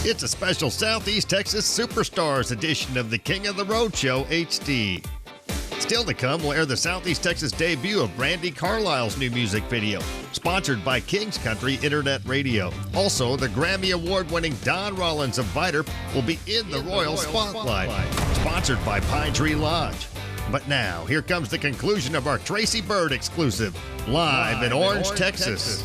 It's a special Southeast Texas Superstars edition of the King of the Road Show HD. Still to come, we'll air the Southeast Texas debut of Brandi Carlile's new music video, sponsored by Kings Country Internet Radio. Also, the Grammy Award-winning Don Rollins of Viter will be in the Royal Spotlight, sponsored by Pine Tree Lodge. But now, here comes the conclusion of our Tracy Byrd exclusive, live in Orange, Texas.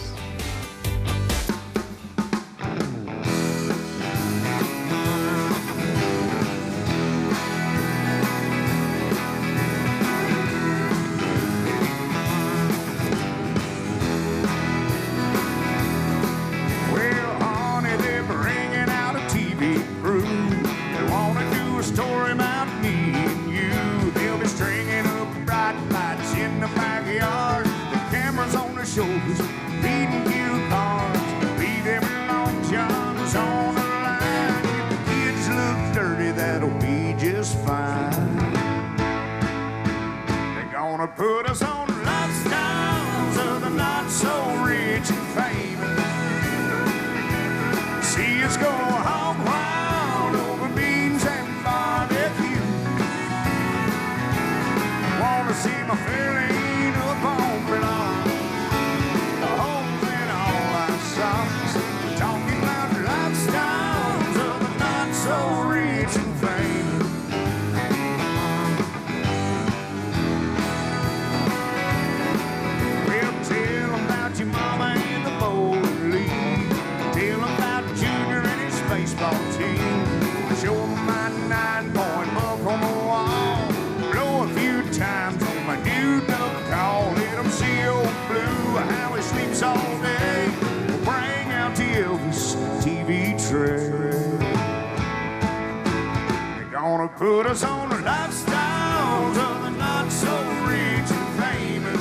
Shoulders, reading you cards, leave them long johns on the line. If the kids look dirty, that'll be just fine. They're gonna put us on lifestyles of the not so rich and famous. See us go hog wild over beans and barbecue. Wanna see my feeling up on the lawn. Talking about lifestyles of the not so rich and famous. Well, tell them about your mama and the bowling league. Tell them about Junior and his baseball team. Show them my 9-point book on the wall. Blow a few times on my new duck call. Let them see old Blue, how he sleeps all day. Bring out the Elvis TV tray. They're gonna put us on the lifestyles of the not so rich and famous.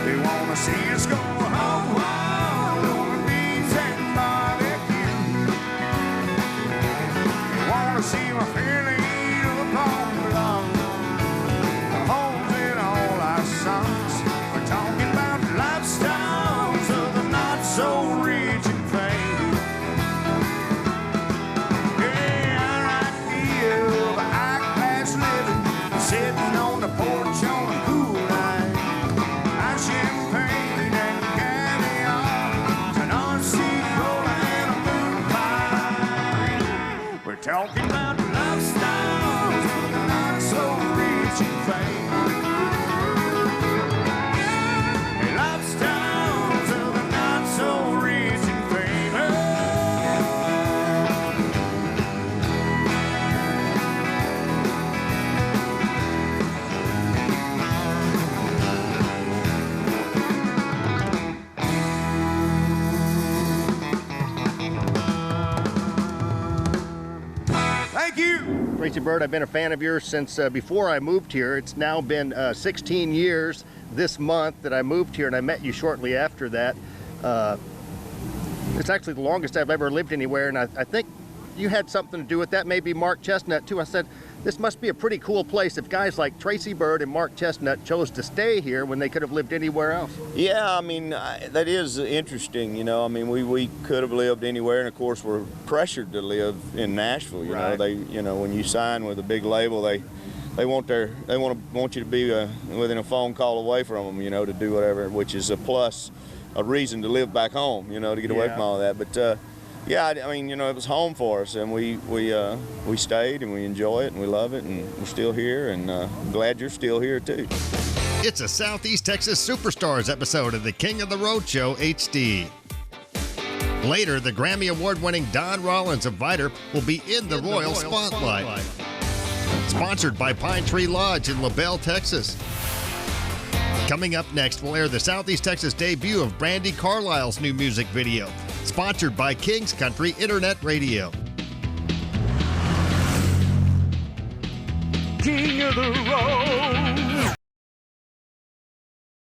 They wanna see us go hog wild over beans and barbecue. They wanna see my feeling upon the lawn. The homes in all our songs. We're talking about lifestyles of the not so rich and famous. Yeah, I like the of a high-class living, sitting on the porch on a cool night. High champagne and caviar, an RC cola and a moon pie. We're talking about lifestyles of the not so rich and famous. Lifestyles of the not so rich and famous. Thank you. Tracy Byrd, I've been a fan of yours since before I moved here. It's now been 16 years this month that I moved here, and I met you shortly after that. It's actually the longest I've ever lived anywhere, and I think you had something to do with that, maybe Mark Chestnut too. I said, this must be a pretty cool place if guys like Tracy Byrd and Mark Chestnut chose to stay here when they could have lived anywhere else. Yeah, I mean, that is interesting, you know. I mean, we could have lived anywhere, and of course we're pressured to live in Nashville, you know. They, you know, when you sign with a big label, they want you to be within a phone call away from them, you know, to do whatever, which is a plus, a reason to live back home, you know, to get away from all that. But yeah, I mean, you know, it was home for us, and we stayed, and we enjoy it, and we love it, and we're still here, and glad you're still here too. It's a Southeast Texas Superstars episode of the King of the Road Show HD. Later, the Grammy Award-winning Don Rollins of Viter will be in the Royal Spotlight. Sponsored by Pine Tree Lodge in LaBelle, Texas. Coming up next, we'll air the Southeast Texas debut of Brandi Carlile's new music video, sponsored by Kings Country Internet Radio. King of the road.